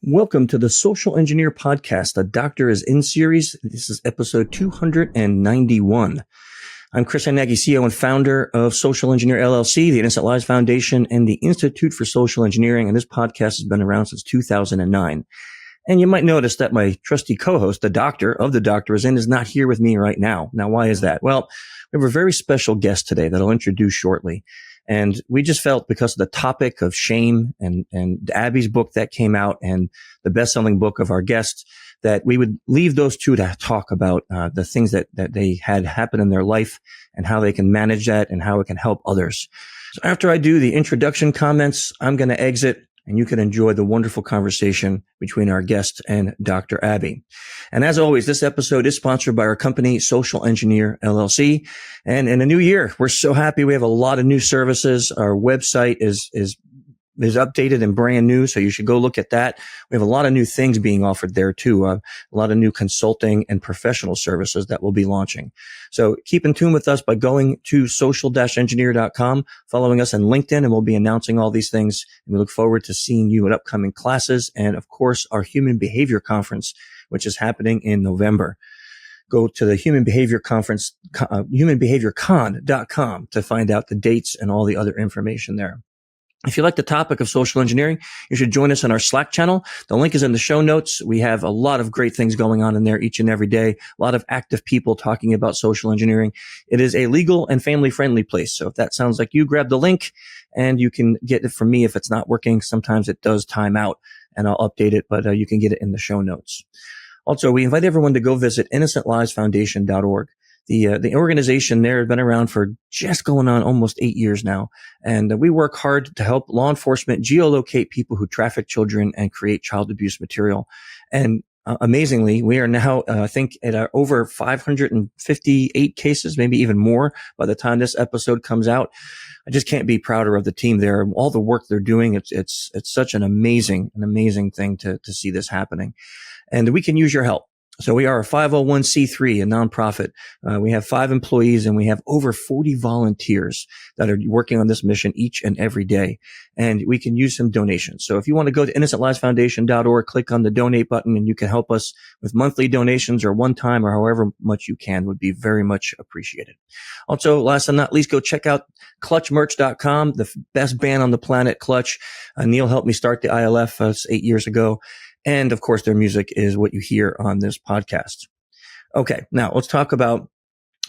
Welcome to the Social Engineer Podcast. The Doctor is in series. This is episode 291. I'm Chris Nagy, CEO and founder of Social Engineer LLC, the Innocent Lives Foundation, and the Institute for Social Engineering. And this podcast has been around since 2009. And you might notice that my trusty co-host, the Doctor of the Doctor is in, is not here with me right now. Now, why is that? Well, we have a very special guest today that I'll introduce shortly. And we just felt, because of the topic of shame and Abbie's book that came out and the best-selling book of our guest, that we would leave those two to talk about the things that they had happen in their life and how they can manage that and how it can help others. So after I do the introduction comments, I'm going to exit, and you can enjoy the wonderful conversation between our guest and Dr. Abbie. And as always, this episode is sponsored by our company, Social Engineer LLC. And in a new year, we're so happy. We have a lot of new services. Our website is updated and brand new, so you should go look at that. We have a lot of new things being offered there too, a lot of new consulting and professional services that we'll be launching. So keep in tune with us by going to social-engineer.com, following us on LinkedIn, and we'll be announcing all these things. And we look forward to seeing you at upcoming classes and, of course, our Human Behavior Conference, which is happening in November. Go to the Human Behavior Conference, humanbehaviorcon.com, to find out the dates and all the other information there. If you like the topic of social engineering, you should join us on our Slack channel. The link is in the show notes. We have a lot of great things going on in there each and every day. A lot of active people talking about social engineering. It is a legal and family-friendly place. So if that sounds like you, grab the link and you can get it from me if it's not working. Sometimes it does time out and I'll update it, but you can get it in the show notes. Also, we invite everyone to go visit innocentlivesfoundation.org. The organization there has been around for just going on almost 8 years now. And we work hard to help law enforcement geolocate people who traffic children and create child abuse material. And amazingly, we are now, I think, at over 558 cases, maybe even more by the time this episode comes out. I just can't be prouder of the team there. All the work they're doing, it's such an amazing thing to see this happening. And we can use your help. So we are a 501c3, a nonprofit. We have 5 employees and we have over 40 volunteers that are working on this mission each and every day. And we can use some donations. So if you want to go to innocentlivesfoundation.org, click on the donate button, and you can help us with monthly donations or one time or however much you can, would be very much appreciated. Also, last but not least, go check out clutchmerch.com, the best band on the planet, Clutch. Neil helped me start the ILF 8 years ago. And of course, their music is what you hear on this podcast. Okay, now let's talk about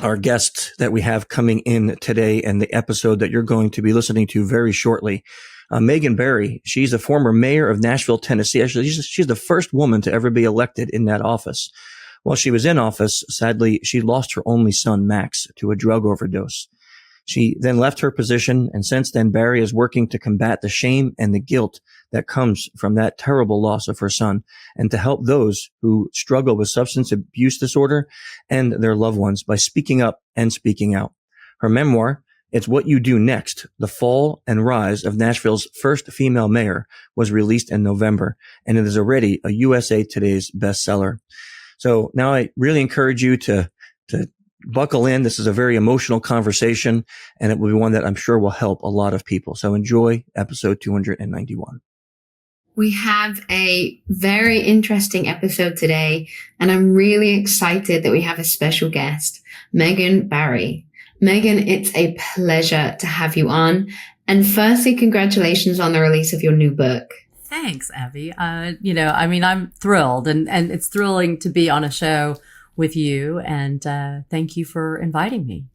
our guest that we have coming in today and the episode that you're going to be listening to very shortly. Megan Barry, she's a former mayor of Nashville, Tennessee. Actually, she's the first woman to ever be elected in that office. While she was in office, sadly, she lost her only son, Max, to a drug overdose. She then left her position, and since then, Barry is working to combat the shame and the guilt that comes from that terrible loss of her son, and to help those who struggle with substance abuse disorder and their loved ones by speaking up and speaking out. Her memoir, It's What You Do Next, The Fall and Rise of Nashville's First Female Mayor, was released in November, and it is already a USA Today's bestseller. So now I really encourage you to buckle in. This is a very emotional conversation, and it will be one that I'm sure will help a lot of people. So enjoy episode 291. We have a very interesting episode today, and I'm really excited that we have a special guest, Megan Barry. Megan, it's a pleasure to have you on. And firstly, congratulations on the release of your new book. Thanks, Abbie. I'm thrilled, and it's thrilling to be on a show with you, and thank you for inviting me.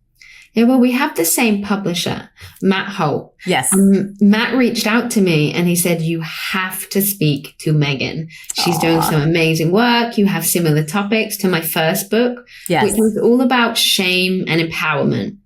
Yeah, well, we have the same publisher, Matt Holt. Yes. Matt reached out to me and he said, you have to speak to Megan. She's doing some amazing work. You have similar topics to my first book, which was all about shame and empowerment.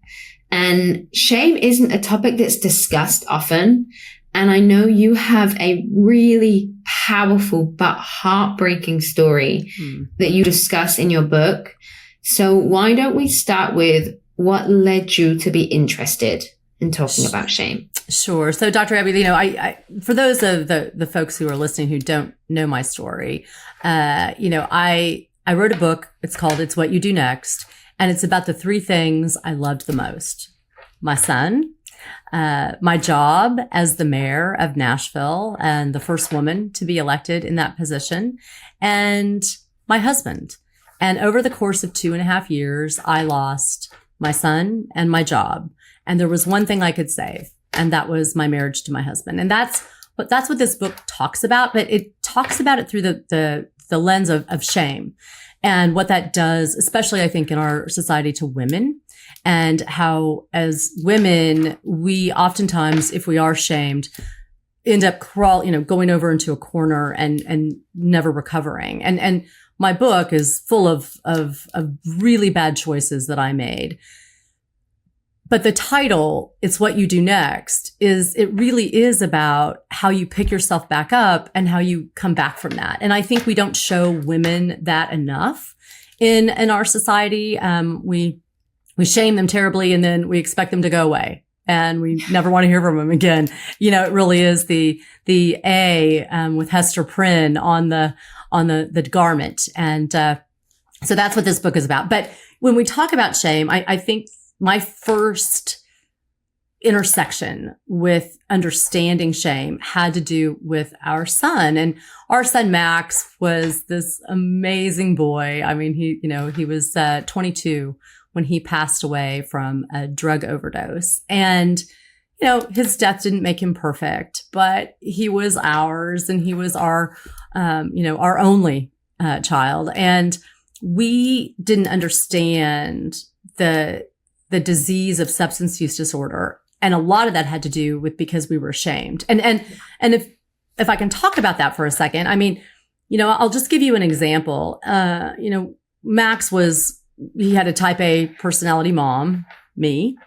And shame isn't a topic that's discussed often. And I know you have a really powerful but heartbreaking story that you discuss in your book. So why don't we start with what led you to be interested in talking about shame? Sure. So Dr. Abbie, I for those of the folks who are listening who don't know my story, I wrote a book. It's called It's What You Do Next. And it's about the 3 things I loved the most: my son, my job as the mayor of Nashville and the first woman to be elected in that position, and my husband. And over the course of 2.5 years, I lost my son and my job. And there was one thing I could save, and that was my marriage to my husband. And that's what this book talks about, but it talks about it through the lens of shame and what that does, especially I think in our society, to women, and how as women, we oftentimes, if we are shamed, end up going over into a corner and never recovering. And my book is full of really bad choices that I made. But the title, It's What You Do Next, it really is about how you pick yourself back up and how you come back from that. And I think we don't show women that enough in our society. We shame them terribly, and then we expect them to go away, and we never want to hear from them again. It really is the A with Hester Prynne on the garment. And so that's what this book is about. But when we talk about shame, I think my first intersection with understanding shame had to do with our son. And our son, Max, was this amazing boy. I mean, he was 22 when he passed away from a drug overdose. And, his death didn't make him perfect, but he was ours, and he was our only child. And we didn't understand the disease of substance use disorder. And a lot of that had to do with because we were ashamed. And if I can talk about that for a second, I mean, I'll just give you an example. Max he had a type A personality mom, me,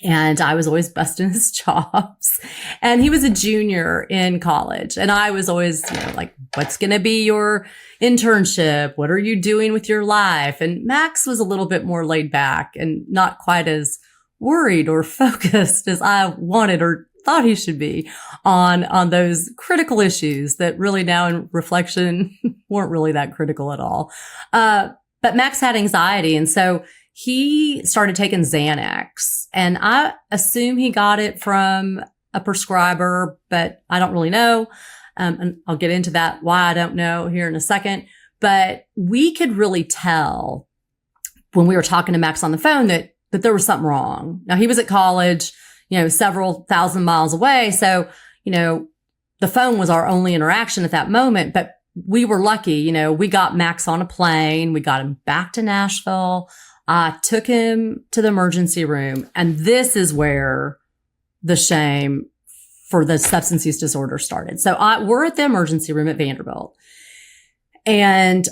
and I was always busting his chops. And he was a junior in college. And I was always, like, what's going to be your internship? What are you doing with your life? And Max was a little bit more laid back and not quite as worried or focused as I wanted or thought he should be on those critical issues that really now in reflection weren't really that critical at all. But Max had anxiety. And so he started taking Xanax, and I assume he got it from a prescriber, but I don't really know. And I'll get into that, why I don't know, here in a second. But we could really tell when we were talking to Max on the phone that there was something wrong. Now, he was at college, several thousand miles away. So, the phone was our only interaction at that moment, but we were lucky. We got Max on a plane. We got him back to Nashville. I took him to the emergency room. And this is where the shame for the substance use disorder started. So we're at the emergency room at Vanderbilt, and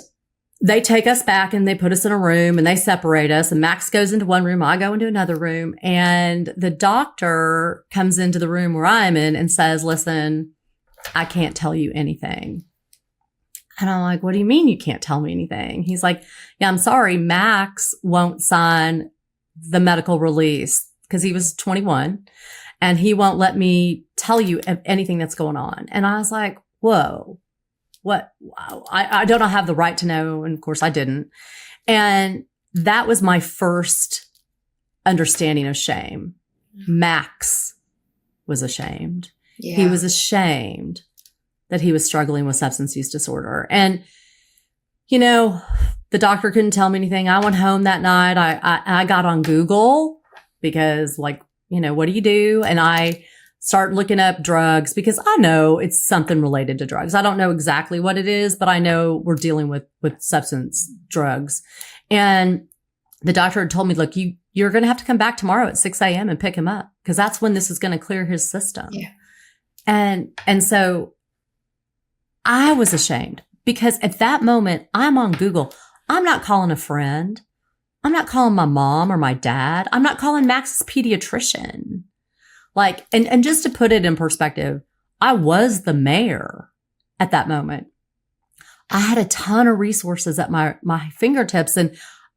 they take us back and they put us in a room and they separate us, and Max goes into one room. I go into another room, and the doctor comes into the room where I'm in and says, listen, I can't tell you anything. And I'm like, what do you mean you can't tell me anything? He's like, yeah, I'm sorry. Max won't sign the medical release because he was 21, and he won't let me tell you anything that's going on. And I was like, whoa, what? I don't have the right to know. And of course I didn't. And that was my first understanding of shame. Max was ashamed. Yeah. He was ashamed that he was struggling with substance use disorder. And, the doctor couldn't tell me anything. I went home that night. I got on Google because, what do you do? And I started looking up drugs because I know it's something related to drugs. I don't know exactly what it is, but I know we're dealing with substance drugs. And the doctor had told me, look, you're going to have to come back tomorrow at 6 a.m. and pick him up because that's when this is going to clear his system. Yeah. And so I was ashamed because at that moment I'm on Google. I'm not calling a friend. I'm not calling my mom or my dad. I'm not calling Max's pediatrician. And just to put it in perspective, I was the mayor at that moment. I had a ton of resources at my fingertips, and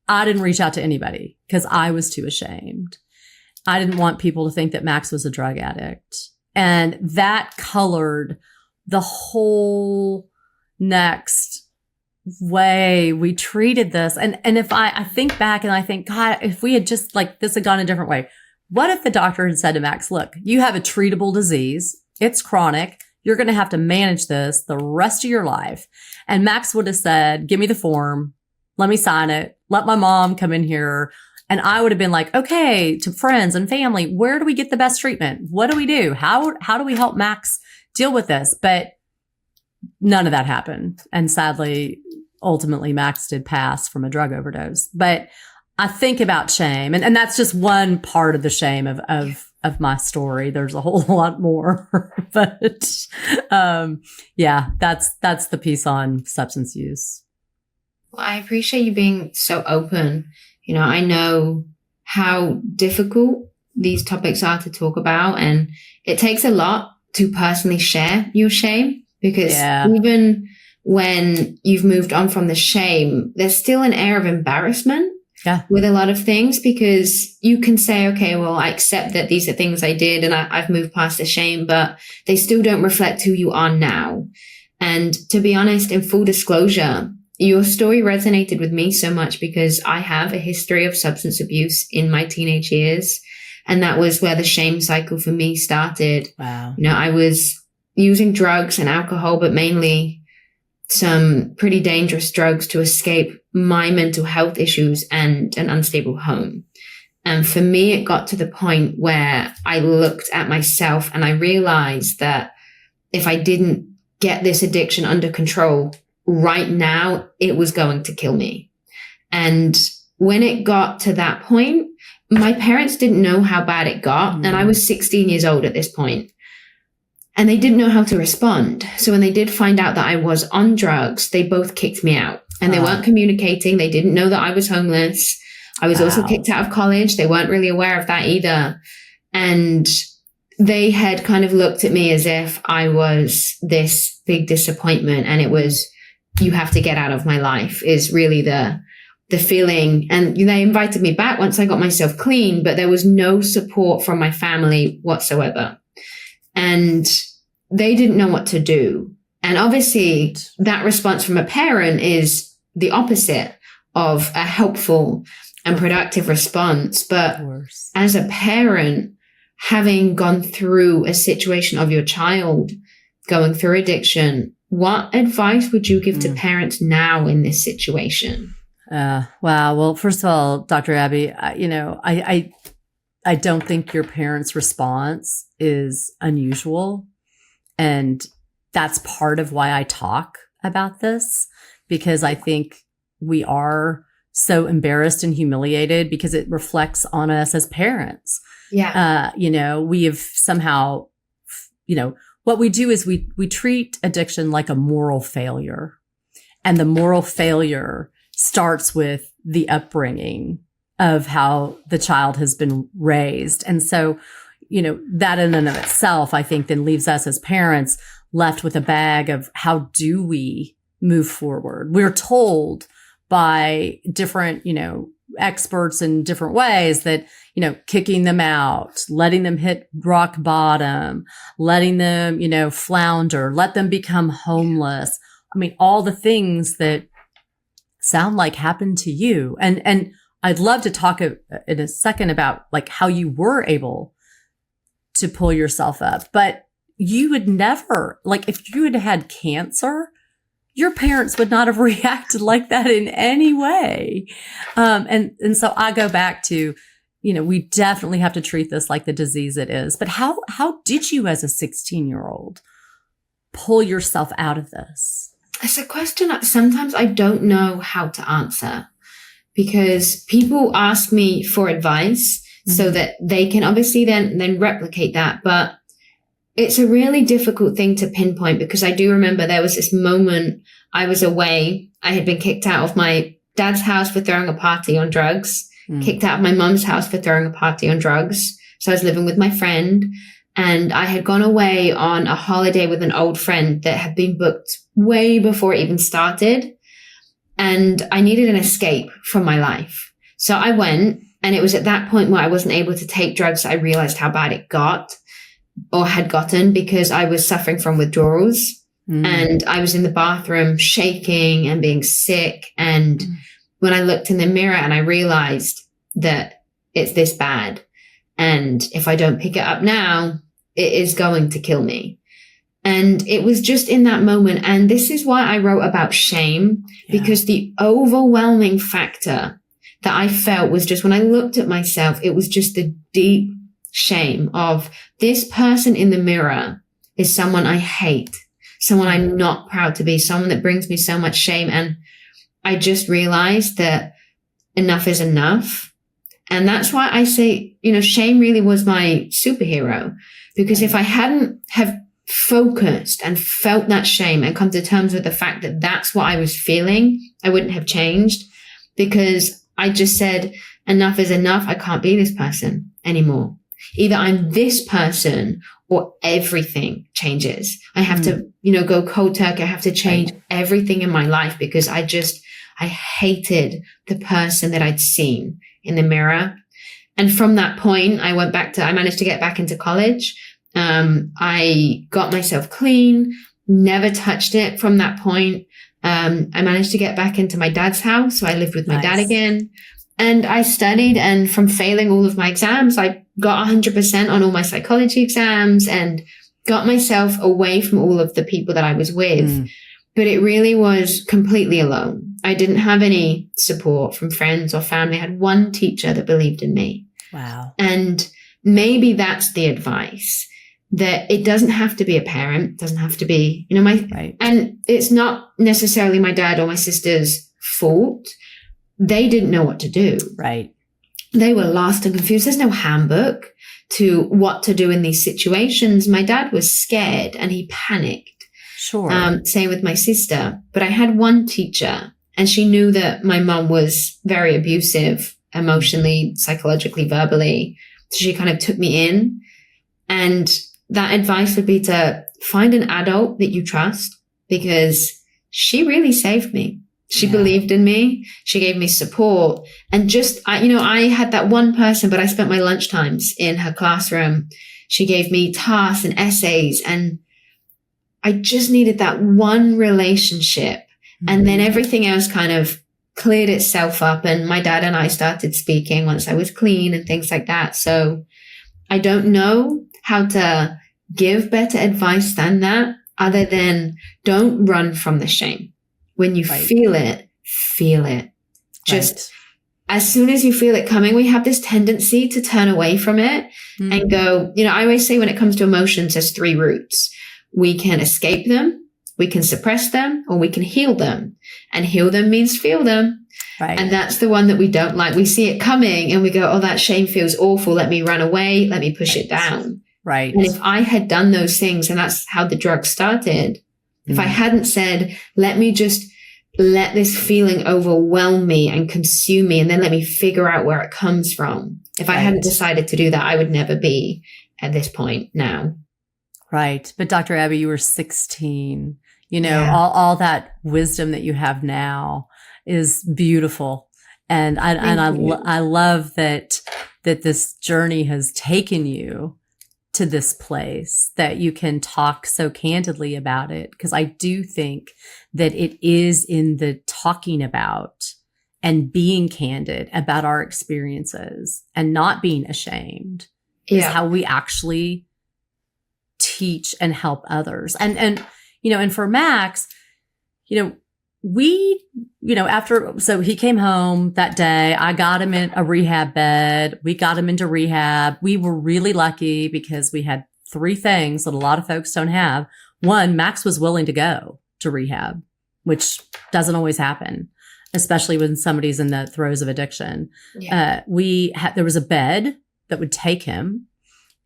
I didn't reach out to anybody because I was too ashamed. I didn't want people to think that Max was a drug addict. And that colored the whole next way we treated this. And if I think back and I think, God, if we had just this had gone a different way, What if the doctor had said to Max, look, you have a treatable disease. It's chronic. You're going to have to manage this the rest of your life. And Max would have said, give me the form. Let me sign it. Let my mom come in here. And I would have been like, okay, to friends and family, where do we get the best treatment? What do we do? How do we help Max deal with this? But none of that happened. And sadly, ultimately, Max did pass from a drug overdose. But I think about shame, and that's just one part of the shame of my story. There's a whole lot more, but yeah, that's the piece on substance use. Well, I appreciate you being so open. You know, I know how difficult these topics are to talk about, and it takes a lot to personally share your shame, because even when you've moved on from the shame, there's still an air of embarrassment with a lot of things, because you can say, okay, well, I accept that these are things I did and I've moved past the shame, but they still don't reflect who you are now. And to be honest, in full disclosure, your story resonated with me so much because I have a history of substance abuse in my teenage years. And that was where the shame cycle for me started. Wow. You know, I was using drugs and alcohol, but mainly some pretty dangerous drugs to escape my mental health issues and an unstable home. And for me, it got to the point where I looked at myself and I realized that if I didn't get this addiction under control right now, it was going to kill me. And when it got to that point, my parents didn't know how bad it got. And I was 16 years old at this point. And they didn't know how to respond. So when they did find out that I was on drugs, they both kicked me out. And they weren't communicating. They didn't know that I was homeless. I was also kicked out of college. They weren't really aware of that either. And they had kind of looked at me as if I was this big disappointment. And it was, you have to get out of my life, is really the feeling. And they invited me back once I got myself clean, but there was no support from my family whatsoever. And they didn't know what to do. And obviously that response from a parent is the opposite of a helpful and productive response. But as a parent, having gone through a situation of your child going through addiction, what advice would you give to parents now in this situation? Wow. Well, first of all, Dr. Abbie, I don't think your parents' response is unusual. And that's part of why I talk about this, because I think we are so embarrassed and humiliated because it reflects on us as parents. Yeah. We have somehow, what we do is we treat addiction like a moral failure. And the moral failure starts with the upbringing of how the child has been raised. And so, that in and of itself, I think then leaves us as parents left with a bag of how do we move forward? We're told by different, experts in different ways that, kicking them out, letting them hit rock bottom, letting them, flounder, let them become homeless. I mean, all the things that sound like happened to you. And I'd love to talk in a second about like how you were able to pull yourself up, but you would never, like if you had had cancer, your parents would not have reacted like that in any way. And so I go back to, we definitely have to treat this like the disease it is. But how did you as a 16-year-old pull yourself out of this? It's a question that sometimes I don't know how to answer, because people ask me for advice so that they can obviously then replicate that. But it's a really difficult thing to pinpoint, because I do remember there was this moment I was away. I had been kicked out of my dad's house for throwing a party on drugs, kicked out of my mom's house for throwing a party on drugs. So I was living with my friend, and I had gone away on a holiday with an old friend that had been booked way before it even started. And I needed an escape from my life. So I went, and it was at that point where I wasn't able to take drugs that I realized how bad it got or had gotten, because I was suffering from withdrawals. And I was in the bathroom shaking and being sick. And when I looked in the mirror and I realized that it's this bad, And if I don't pick it up now, it is going to kill me. And it was just in that moment. And this is why I wrote about shame, because the overwhelming factor that I felt was just when I looked at myself, it was just the deep shame of this person in the mirror is someone I hate, someone I'm not proud to be, someone that brings me so much shame. And I just realized that enough is enough. And that's why I say, shame really was my superhero, because if I hadn't have focused and felt that shame and come to terms with the fact that that's what I was feeling, I wouldn't have changed, because I just said, enough is enough. I can't be this person anymore. Either I'm this person or everything changes. I have to, go cold turkey. I have to change everything in my life, because I hated the person that I'd seen in the mirror. And from that point, I managed to get back into college. I got myself clean, never touched it from that point. I managed to get back into my dad's house. So I lived with my dad again, and I studied, and from failing all of my exams, I got 100% on all my psychology exams and got myself away from all of the people that I was with. But it really was completely alone. I didn't have any support from friends or family. I had one teacher that believed in me. Wow. And maybe that's the advice, that it doesn't have to be a parent, doesn't have to be, and it's not necessarily my dad or my sister's fault. They didn't know what to do. Right. They were lost and confused. There's no handbook to what to do in these situations. My dad was scared and he panicked. Sure. Same with my sister. But I had one teacher, and she knew that my mom was very abusive, emotionally, psychologically, verbally. So she kind of took me in. And that advice would be to find an adult that you trust, because she really saved me. She believed in me. She gave me support. And I had that one person, but I spent my lunchtimes in her classroom. She gave me tasks and essays, and I just needed that one relationship. And then everything else kind of cleared itself up. And my dad and I started speaking once I was clean and things like that. So I don't know how to give better advice than that, other than don't run from the shame. When you feel it, feel it. Just as soon as you feel it coming, we have this tendency to turn away from it and go, I always say when it comes to emotions, there's 3 routes. We can escape them, we can suppress them, or we can heal them. And heal them means feel them. Right. And that's the one that we don't like. We see it coming and we go, oh, that shame feels awful. Let me run away. Let me push it down. Right. And if I had done those things, and that's how the drug started, if I hadn't said, let me just let this feeling overwhelm me and consume me, and then let me figure out where it comes from. If I hadn't decided to do that, I would never be at this point now. Right. But Dr. Abbie, you were 16, all that wisdom that you have now is beautiful. And I love that this journey has taken you to this place, that you can talk so candidly about it. Because I do think that it is in the talking about and being candid about our experiences and not being ashamed is how we actually teach and help others. And for Max, so he came home that day. I got him in a rehab bed. We got him into rehab. We were really lucky because we had 3 things that a lot of folks don't have. One, Max was willing to go to rehab, which doesn't always happen, especially when somebody's in the throes of addiction. Yeah. There was a bed that would take him,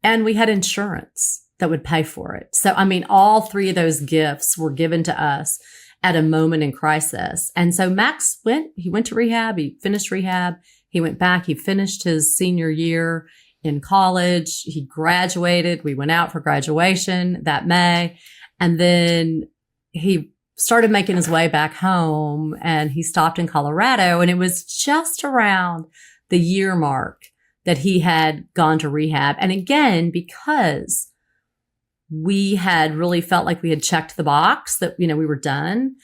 and we had insurance that would pay for it. So, all 3 of those gifts were given to us at a moment in crisis. And so Max went to rehab. He finished rehab. He went back. He finished his senior year in college. He graduated. We went out for graduation that May. And then he started making his way back home, and he stopped in Colorado. And it was just around the year mark that he had gone to rehab. And again, because we had really felt like we had checked the box that, we were done.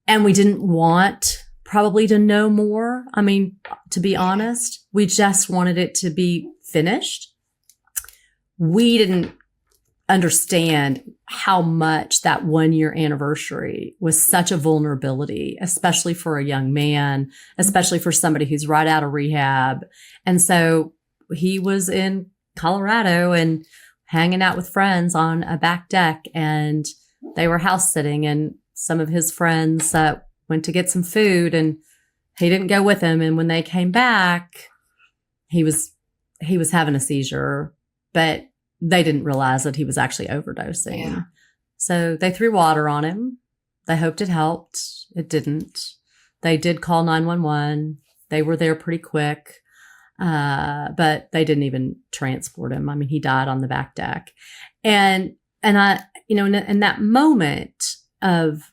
And we didn't want probably to know more. I mean, to be honest, we just wanted it to be finished. We didn't understand how much that 1 year anniversary was such a vulnerability, especially for a young man, especially for somebody who's right out of rehab. And so he was in Colorado and hanging out with friends on a back deck, and they were house sitting, and some of his friends went to get some food, and he didn't go with them. And when they came back, he was having a seizure, but they didn't realize that he was actually overdosing. Yeah. So they threw water on him. They hoped it helped. It didn't. They did call 911. They were there pretty quick. But they didn't even transport him. I mean, he died on the back deck. And I, in that moment of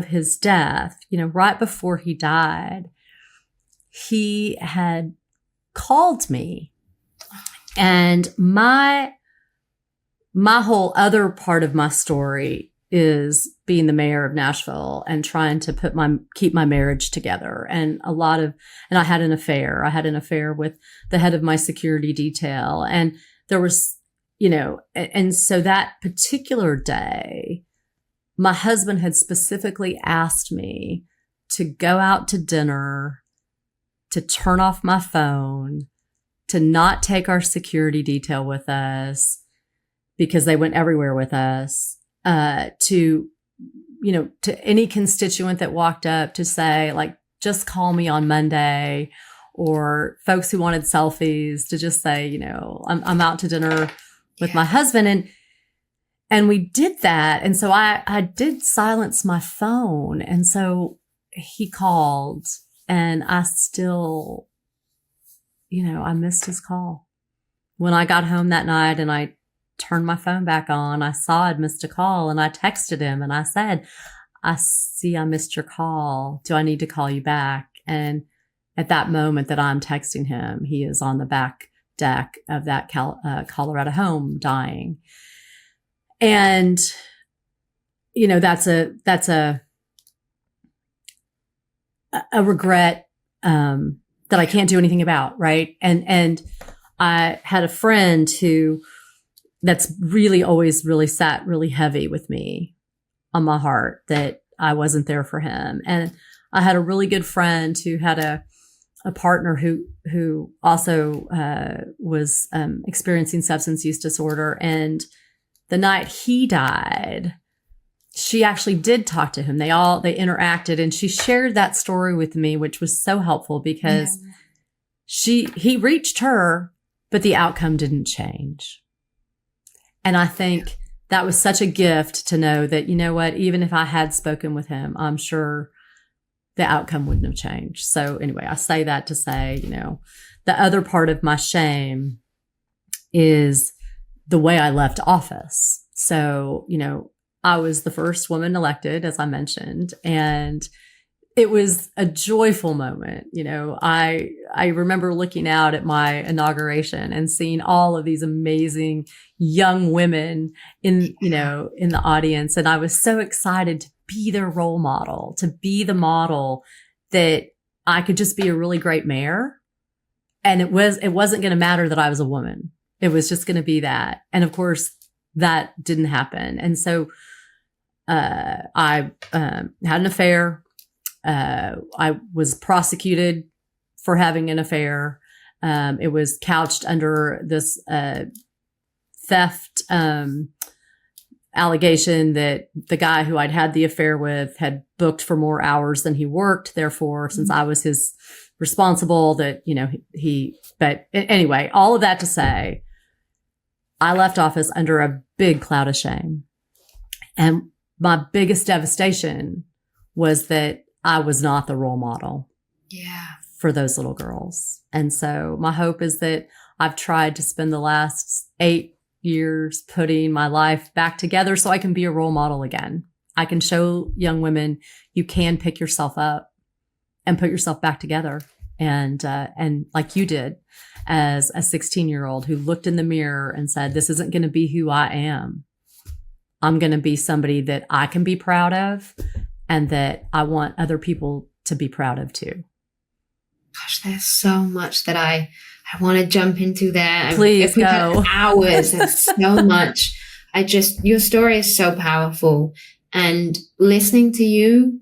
his death, right before he died, he had called me, and my whole other part of my story is being the mayor of Nashville and trying to keep my marriage together. And I had an affair. I had an affair with the head of my security detail. And there was, and so that particular day, my husband had specifically asked me to go out to dinner, to turn off my phone, to not take our security detail with us because they went everywhere with us, to any constituent that walked up to say, like, just call me on Monday, or folks who wanted selfies to just say, I'm out to dinner with my husband. And we did that. And so I did silence my phone. And so he called, and I still, I missed his call. When I got home that night and I turned my phone back on, I saw I'd missed a call, and I texted him and I said, I see I missed your call. Do I need to call you back? And at that moment that I'm texting him, he is on the back deck of that Colorado home dying. And, that's a regret, that I can't do anything about. Right. And I had a friend that's really always really sat really heavy with me on my heart, that I wasn't there for him. And I had a really good friend who had a partner who also was experiencing substance use disorder. And the night he died, she actually did talk to him. They interacted, and she shared that story with me, which was so helpful because he reached her, but the outcome didn't change. And I think that was such a gift to know that, even if I had spoken with him, I'm sure the outcome wouldn't have changed. So anyway, I say that to say, the other part of my shame is the way I left office. So, I was the first woman elected, as I mentioned, and it was a joyful moment. I remember looking out at my inauguration and seeing all of these amazing young women in the audience. And I was so excited to be their role model, to be the model that I could just be a really great mayor. And it wasn't going to matter that I was a woman. It was just going to be that. And of course that didn't happen. And so, I had an affair. I was prosecuted for having an affair. It was couched under this theft allegation that the guy who I'd had the affair with had booked for more hours than he worked. Therefore, since I was his responsible, that, but anyway, all of that to say, I left office under a big cloud of shame. And my biggest devastation was that I was not the role model for those little girls. And so my hope is that I've tried to spend the last 8 years putting my life back together so I can be a role model again. I can show young women you can pick yourself up and put yourself back together. And like you did as a 16-year-old who looked in the mirror and said, this isn't going to be who I am. I'm going to be somebody that I can be proud of, and that I want other people to be proud of too. Gosh, there's so much that I want to jump into there. Please go. Hours. There's so much. Your story is so powerful. And listening to you,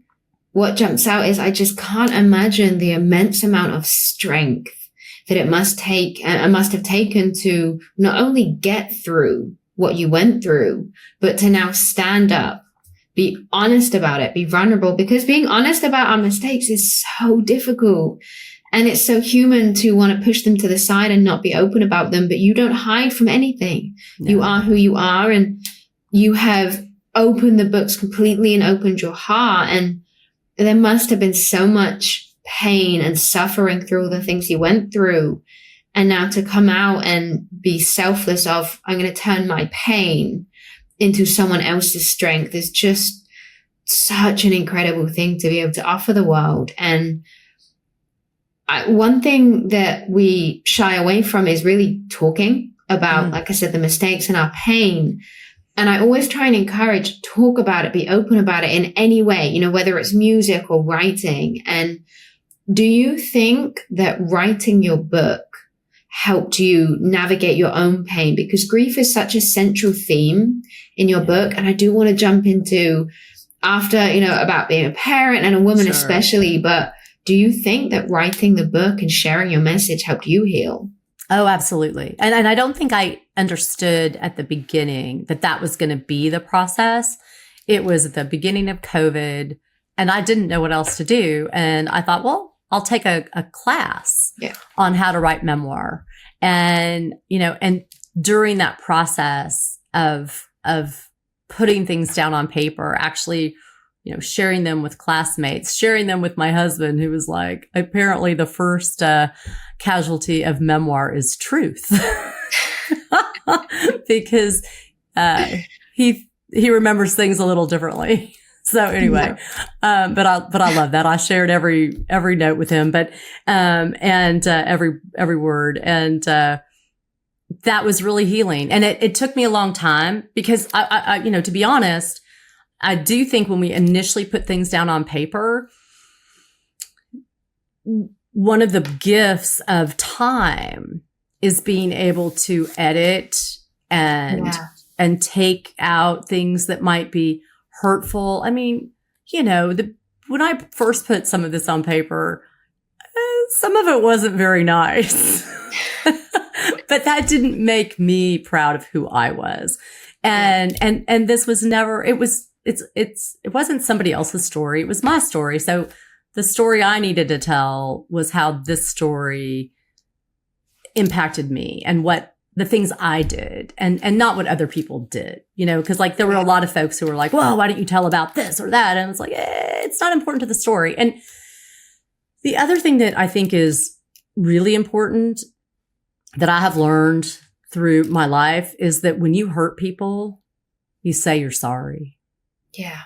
what jumps out is I just can't imagine the immense amount of strength that it must have taken to not only get through what you went through, but to now stand up, be honest about it, be vulnerable, because being honest about our mistakes is so difficult. And it's so human to want to push them to the side and not be open about them, but you don't hide from anything. No. You are who you are, and you have opened the books completely and opened your heart. And there must have been so much pain and suffering through all the things you went through. And now to come out and be selfless of, I'm going to turn my pain into someone else's strength is just such an incredible thing to be able to offer the world. And one thing that we shy away from is really talking about, like I said, the mistakes and our pain. And I always try and encourage, talk about it, be open about it in any way, whether it's music or writing. And do you think that writing your book helped you navigate your own pain? Because grief is such a central theme in your book. And I do want to jump into after, about being a parent and a woman especially, but do you think that writing the book and sharing your message helped you heal? Oh, absolutely. And I don't think I understood at the beginning that was going to be the process. It was at the beginning of COVID and I didn't know what else to do. And I thought, well, I'll take a class on how to write memoir. And, and during that process of putting things down on paper, actually, sharing them with classmates, sharing them with my husband, who was like, apparently the first casualty of memoir is truth. Because he remembers things a little differently. So anyway, but I love that. I shared every note with him, but every word, and that was really healing. And it took me a long time because I to be honest, I do think when we initially put things down on paper, one of the gifts of time is being able to edit and take out things that might be hurtful. I mean, when I first put some of this on paper, some of it wasn't very nice, but that didn't make me proud of who I was. And this was never, it wasn't somebody else's story. It was my story. So the story I needed to tell was how this story impacted me and what the things I did and not what other people did, because there were a lot of folks who were like, well, why don't you tell about this or that? And it's like, it's not important to the story. And the other thing that I think is really important that I have learned through my life is that when you hurt people, you say you're sorry. Yeah.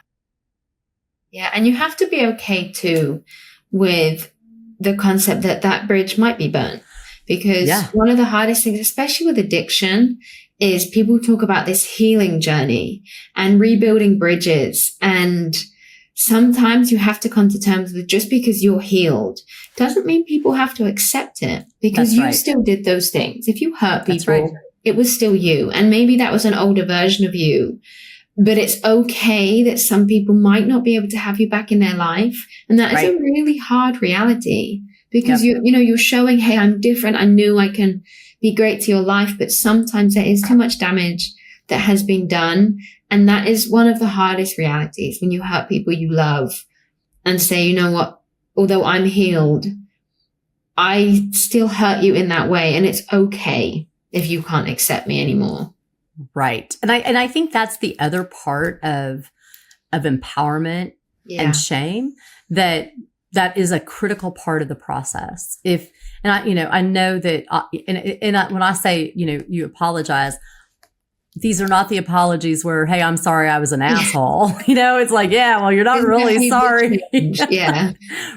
Yeah. And you have to be okay too with the concept that bridge might be burnt. Because one of the hardest things, especially with addiction, is people talk about this healing journey and rebuilding bridges. And sometimes you have to come to terms with just because you're healed doesn't mean people have to accept it, because you still did those things. If you hurt people, it was still you. And maybe that was an older version of you. But it's okay that some people might not be able to have you back in their life. And that is a really hard reality. Because you're showing, hey, I'm different. I knew I can be great to your life, but sometimes there is too much damage that has been done. And that is one of the hardest realities when you hurt people you love and say, you know what, although I'm healed, I still hurt you in that way. And it's okay if you can't accept me anymore. Right. And I think that's the other part of empowerment and shame that is a critical part of the process. I know that, when I say, you apologize, these are not the apologies where, hey, I'm sorry, I was an asshole. It's like, well, you're not really sorry. Yeah.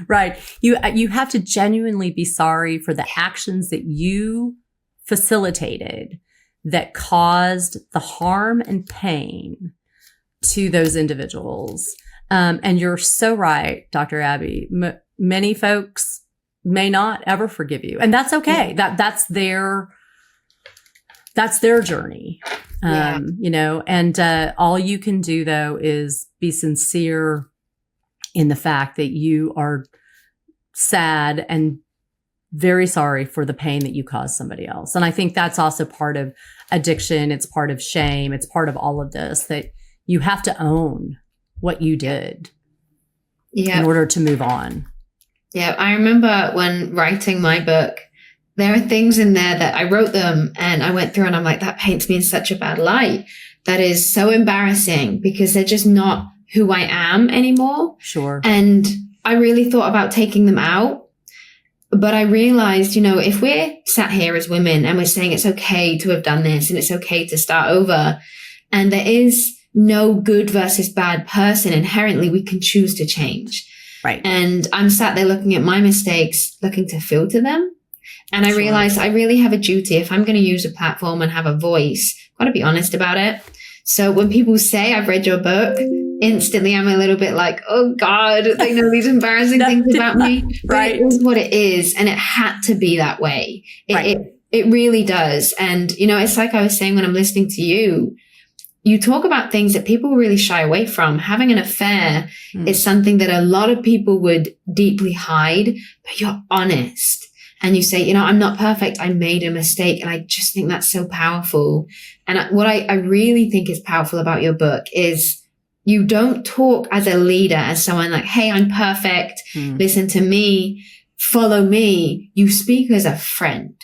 Right. You have to genuinely be sorry for the actions that you facilitated that caused the harm and pain to those individuals. And you're so right, Dr. Abbie. Many folks may not ever forgive you, and that's okay. That's their journey. And all you can do though is be sincere in the fact that you are sad and very sorry for the pain that you caused somebody else. And I think that's also part of addiction. It's part of shame. It's part of all of this, that you have to own what you did in order to move on. Yeah. I remember when writing my book, there are things in there that I wrote them and I went through and I'm like, that paints me in such a bad light. That is so embarrassing because they're just not who I am anymore. Sure. And I really thought about taking them out. But I realized, if we're sat here as women and we're saying it's okay to have done this and it's okay to start over, and there is no good versus bad person, inherently we can choose to change. Right. And I'm sat there looking at my mistakes, looking to filter them. And I realized I really have a duty. If I'm going to use a platform and have a voice, I've got to be honest about it. So when people say I've read your book, instantly I'm a little bit like, oh God, they know these embarrassing things about me. Right. But it is what it is. And it had to be that way. It really does. And, it's like I was saying when I'm listening to you, you talk about things that people really shy away from. Having an affair is something that a lot of people would deeply hide, but you're honest. And you say, I'm not perfect. I made a mistake. And I just think that's so powerful. And what I really think is powerful about your book is you don't talk as a leader, as someone like, hey, I'm perfect. Listen to me, follow me. You speak as a friend.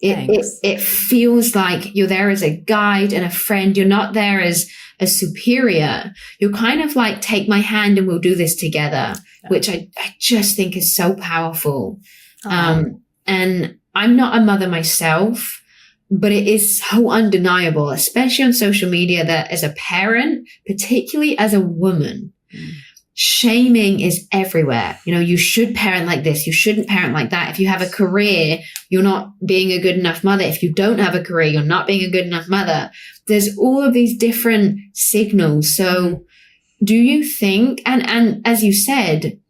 It feels like you're there as a guide and a friend. You're not there as a superior. You're kind of like, take my hand and we'll do this together, which I just think is so powerful. And I'm not a mother myself, but it is so undeniable, especially on social media, that as a parent, particularly as a woman, shaming is everywhere. You should parent like this. You shouldn't parent like that. If you have a career, you're not being a good enough mother. If you don't have a career, you're not being a good enough mother. There's all of these different signals. So do you think, and as you said,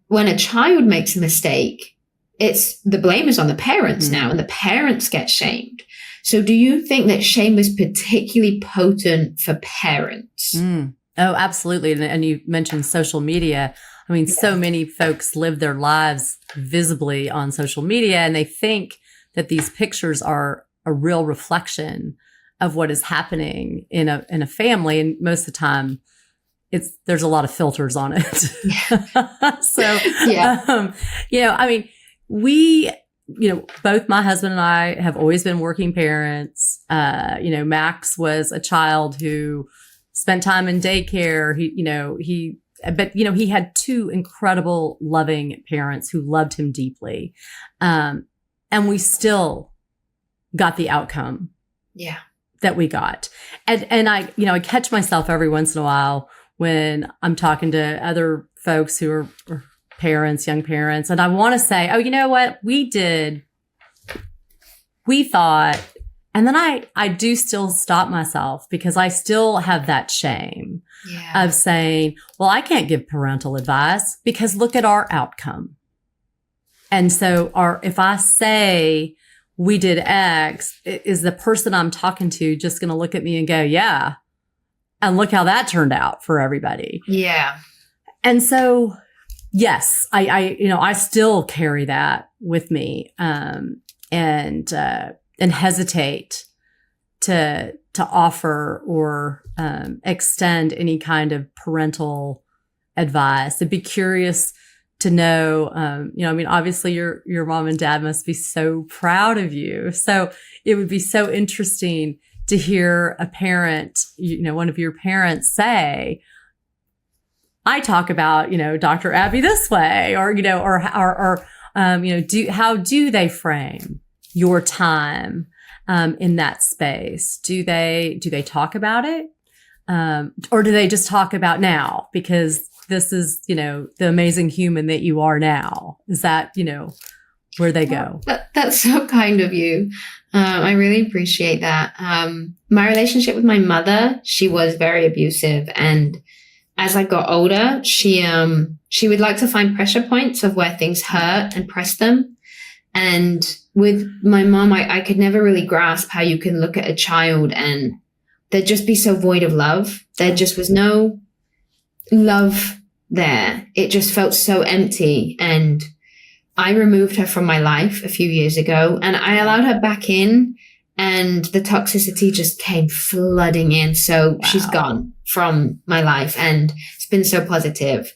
when a child makes a mistake, it's the blame is on the parents now, and the parents get shamed. So do you think that shame is particularly potent for parents? Oh, absolutely. And you mentioned social media. I mean, so many folks live their lives visibly on social media, and they think that these pictures are a real reflection of what is happening in a family. And most of the time, there's a lot of filters on it. So, I mean, we, both my husband and I have always been working parents. Max was a child who spent time in daycare. He had two incredible, loving parents who loved him deeply. And we still got the outcome that we got. And I catch myself every once in a while when I'm talking to other folks who are parents, young parents, and I want to say, oh, you know what? We thought, and then I do still stop myself because I still have that shame of saying, well, I can't give parental advice because look at our outcome. And so if I say we did X, is the person I'm talking to just going to look at me and go, yeah, and look how that turned out for everybody. Yeah. And so, yes, I still carry that with me, and hesitate to offer or extend any kind of parental advice. I'd be curious to know, obviously your mom and dad must be so proud of you. So it would be so interesting to hear a parent, one of your parents say, I talk about, Dr. Abbie this way, or how do they frame your time, in that space? Do they talk about it? Or do they just talk about now because this is, the amazing human that you are now? Is that, where they go. That's so kind of you. I really appreciate that. My relationship with my mother, she was very abusive. And as I got older, she would like to find pressure points of where things hurt and press them. And with my mom, I could never really grasp how you can look at a child and there'd just be so void of love. There just was no love there. It just felt so empty. And I removed her from my life a few years ago and I allowed her back in and the toxicity just came flooding in. So she's gone from my life and it's been so positive.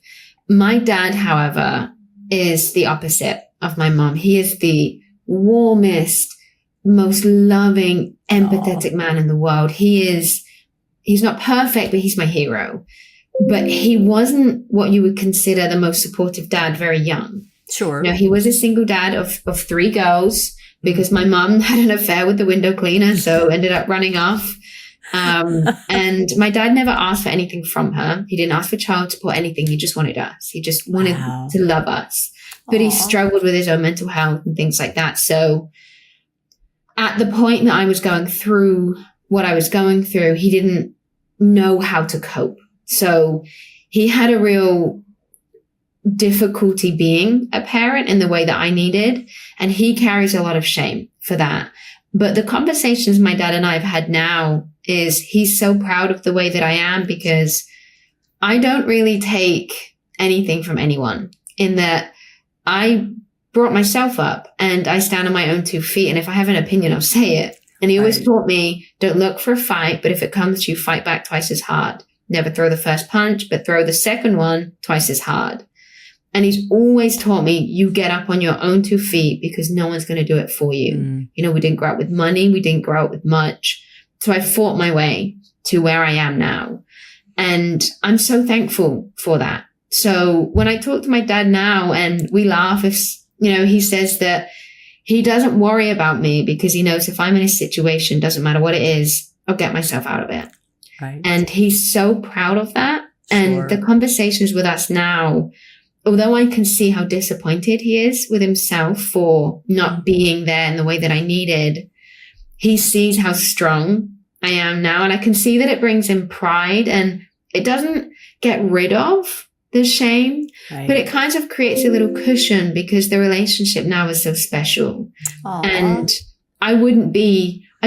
My dad, however, is the opposite of my mom. He is the warmest, most loving, empathetic man in the world. He's not perfect, but he's my hero. But he wasn't what you would consider the most supportive dad very young. Sure. He was a single dad of 3 girls because my mom had an affair with the window cleaner, so ended up running off. And my dad never asked for anything from her. He didn't ask for child support, anything. He just wanted us. He just wanted to love us. But he struggled with his own mental health and things like that. So at the point that I was going through what I was going through, he didn't know how to cope. So he had a real difficulty being a parent in the way that I needed. And he carries a lot of shame for that. But the conversations my dad and I have had now is he's so proud of the way that I am because I don't really take anything from anyone in that I brought myself up and I stand on my own 2 feet. And if I have an opinion, I'll say it. And he always taught me, don't look for a fight, but if it comes to you, fight back twice as hard. Never throw the first punch, but throw the second one twice as hard. And he's always taught me, you get up on your own 2 feet because no one's going to do it for you. We didn't grow up with money. We didn't grow up with much. So I fought my way to where I am now. And I'm so thankful for that. So when I talk to my dad now and we laugh, if, he says that he doesn't worry about me because he knows if I'm in a situation, doesn't matter what it is, I'll get myself out of it. Right. And he's so proud of that. And the conversations with us now, although I can see how disappointed he is with himself for not being there in the way that I needed, he sees how strong I am now. And I can see that it brings him pride and it doesn't get rid of the shame, but it kind of creates a little cushion because the relationship now is so special. Aww. And I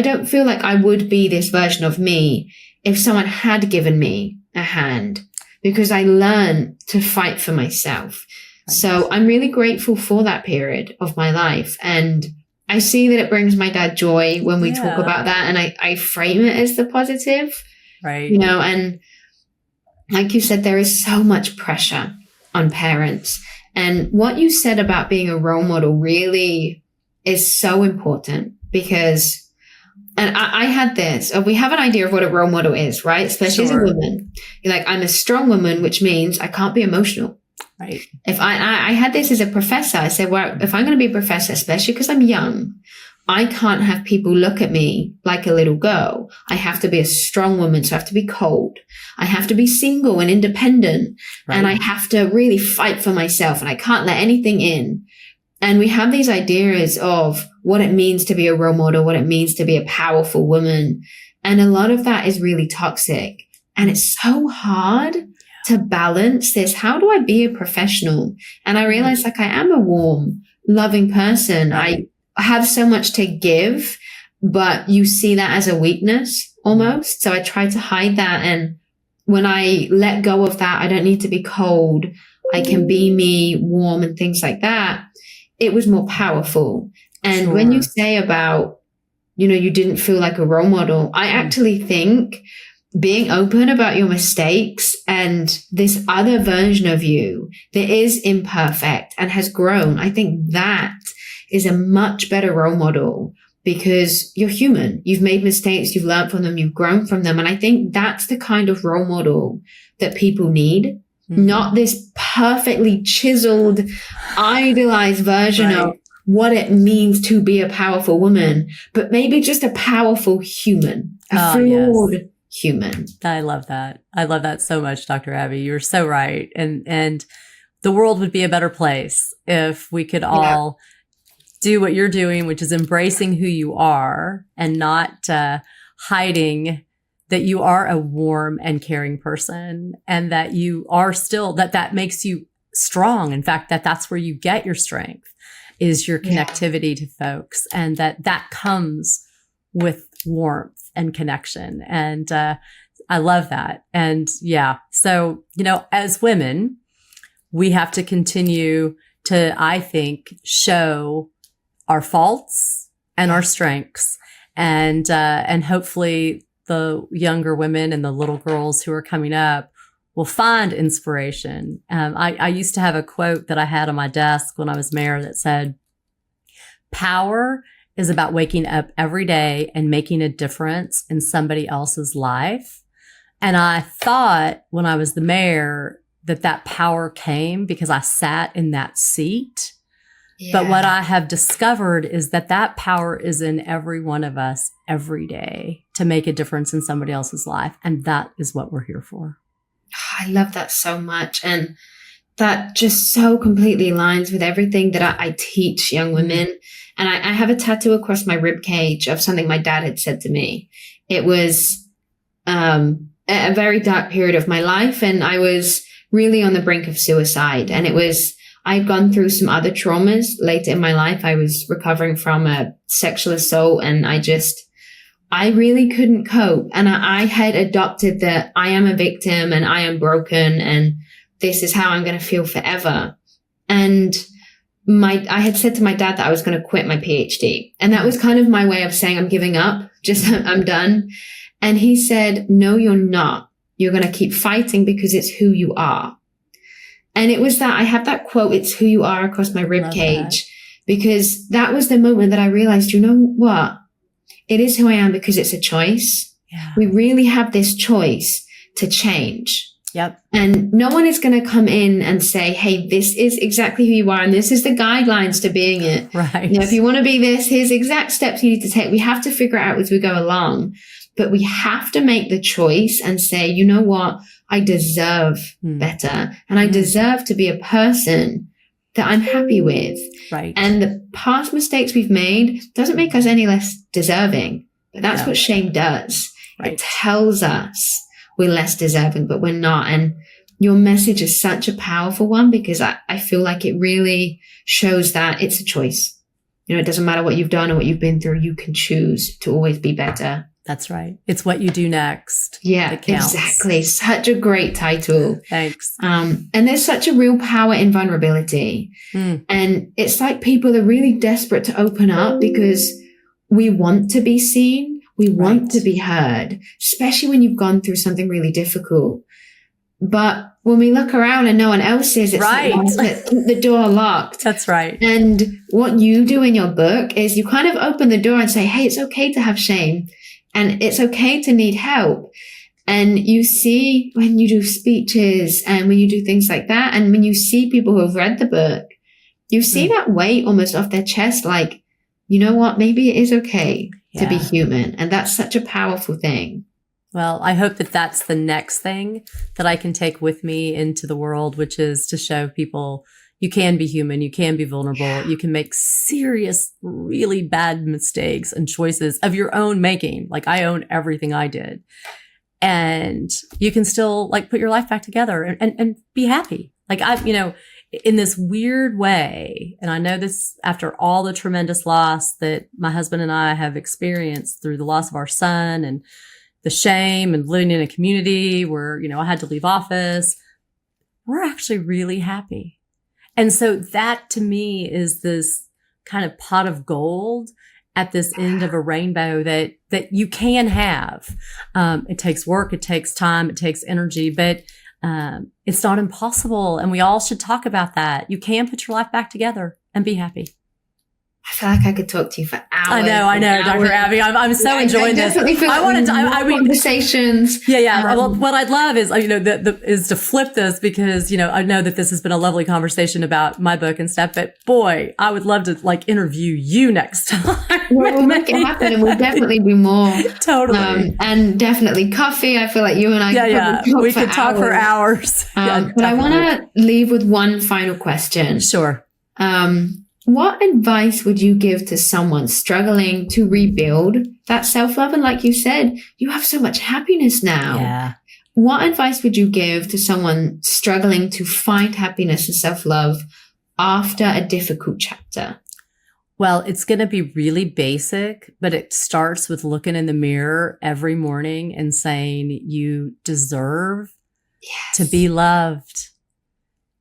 don't feel like I would be this version of me if someone had given me a hand because I learned to fight for myself. Right. So I'm really grateful for that period of my life. And I see that it brings my dad joy when we talk about that. And I frame it as the positive, right? And like you said, there is so much pressure on parents. And what you said about being a role model really is so important because, and I had this, we have an idea of what a role model is, right? Especially as a woman. You're like, I'm a strong woman, which means I can't be emotional. Right. If I had this as a professor, I said, well, if I'm going to be a professor, especially because I'm young, I can't have people look at me like a little girl. I have to be a strong woman. So I have to be cold. I have to be single and independent. Right. And I have to really fight for myself and I can't let anything in. And we have these ideas of what it means to be a role model, what it means to be a powerful woman. And a lot of that is really toxic. And it's so hard to balance this. How do I be a professional? And I realized I am a warm, loving person. Right. I have so much to give, but you see that as a weakness almost. So I try to hide that. And when I let go of that, I don't need to be cold. I can be me, warm and things like that. It was more powerful. And when you say about, you didn't feel like a role model, I actually think being open about your mistakes and this other version of you that is imperfect and has grown, I think that is a much better role model because you're human. You've made mistakes, you've learned from them, you've grown from them. And I think that's the kind of role model that people need, not this perfectly chiseled, idealized version of what it means to be a powerful woman, but maybe just a powerful human, a flawed human. I love that. I love that so much, Dr. Abbie. You're so right. And the world would be a better place if we could all do what you're doing, which is embracing who you are and not hiding that you are a warm and caring person, and that you are still, that makes you strong. In fact, that's where you get your strength, is your connectivity to folks, and that comes with warmth and connection. And I love that. And so, as women, we have to continue to, I think, show our faults and our strengths, and hopefully the younger women and the little girls who are coming up will find inspiration. I used to have a quote that I had on my desk when I was mayor that said, "Power is about waking up every day and making a difference in somebody else's life." And I thought when I was the mayor that power came because I sat in that seat. But what I have discovered is that power is in every one of us every day to make a difference in somebody else's life. And that is what we're here for. I love that so much. And that just so completely aligns with everything that I teach young women. And I have a tattoo across my rib cage of something my dad had said to me. It was a very dark period of my life, and I was really on the brink of suicide. And I'd gone through some other traumas later in my life. I was recovering from a sexual assault, and I really couldn't cope. And I had adopted that I am a victim and I am broken and this is how I'm going to feel forever. And I had said to my dad that I was going to quit my PhD. And that was kind of my way of saying I'm giving up, I'm done. And he said, "No, you're not. You're going to keep fighting because it's who you are." And it was that I have that quote, "It's who you are," across my rib cage, because that was the moment that I realized, you know what? It is who I am because it's a choice. Yeah. We really have this choice to change. Yep. And no one is going to come in and say, "Hey, this is exactly who you are. And this is the guidelines to being it." Right. If you want to be this, here's exact steps you need to take. We have to figure it out as we go along. But we have to make the choice and say, you know what? I deserve better. And I deserve to be a person that I'm happy with. Right. And the past mistakes we've made doesn't make us any less deserving. But that's what shame does. Right. It tells us we're less deserving, but we're not. And your message is such a powerful one, because I feel like it really shows that it's a choice. It doesn't matter what you've done or what you've been through. You can choose to always be better. That's right. It's what you do next. Yeah, exactly. Such a great title. Thanks. And there's such a real power in vulnerability. And it's like people are really desperate to open up because we want to be seen. We want to be heard, especially when you've gone through something really difficult. But when we look around and no one else is, it's like keep the door locked. That's right. And what you do in your book is you kind of open the door and say, hey, it's okay to have shame. And it's okay to need help. And you see when you do speeches and when you do things like that, and when you see people who have read the book, you see that weight almost off their chest, like, you know what, maybe it is okay to be human. And that's such a powerful thing. Well, I hope that that's the next thing that I can take with me into the world, which is to show people you can be human, you can be vulnerable, you can make serious, really bad mistakes and choices of your own making. Like, I own everything I did. And you can still put your life back together and be happy. In this weird way, and I know this after all the tremendous loss that my husband and I have experienced through the loss of our son and the shame and living in a community where, I had to leave office, we're actually really happy. And so that to me is this kind of pot of gold at this end of a rainbow that you can have. It takes work, it takes time, it takes energy, but it's not impossible. And we all should talk about that. You can put your life back together and be happy. I feel like I could talk to you for hours. I know, Dr. Abbie. I'm so enjoying this. I feel conversations. Yeah. Well, what I'd love is, is to flip this, because, I know that this has been a lovely conversation about my book and stuff, but boy, I would love to interview you next time. We'll make it happen, and we'll definitely do more. Totally. And definitely coffee. I feel like you and I could talk for hours. But I want to leave with one final question. Sure. What advice would you give to someone struggling to rebuild that self-love? And like you said, you have so much happiness now. Yeah. What advice would you give to someone struggling to find happiness and self-love after a difficult chapter? Well, it's going to be really basic, but it starts with looking in the mirror every morning and saying you deserve to be loved,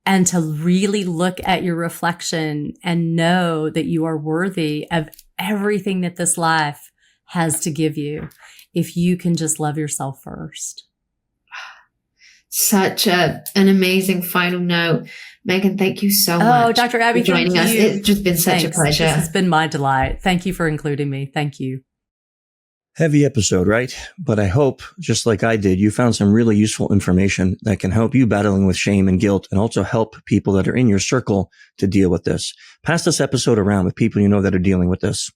and to really look at your reflection and know that you are worthy of everything that this life has to give you if you can just love yourself first. Such an amazing final note. Megan, thank you so much. Oh, Dr. Abbie, for joining us. It's just been such a pleasure. This has been my delight. Thank you for including me. Thank you. Heavy episode, right? But I hope, just like I did, you found some really useful information that can help you battling with shame and guilt, and also help people that are in your circle to deal with this. Pass this episode around with people you know that are dealing with this.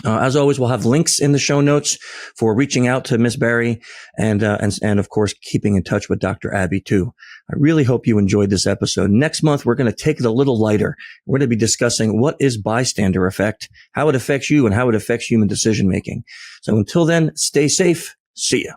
As always, we'll have links in the show notes for reaching out to Miss Barry and of course, keeping in touch with Dr. Abbie too. I really hope you enjoyed this episode. Next month, we're going to take it a little lighter. We're going to be discussing what is bystander effect, how it affects you, and how it affects human decision making. So until then, stay safe. See ya.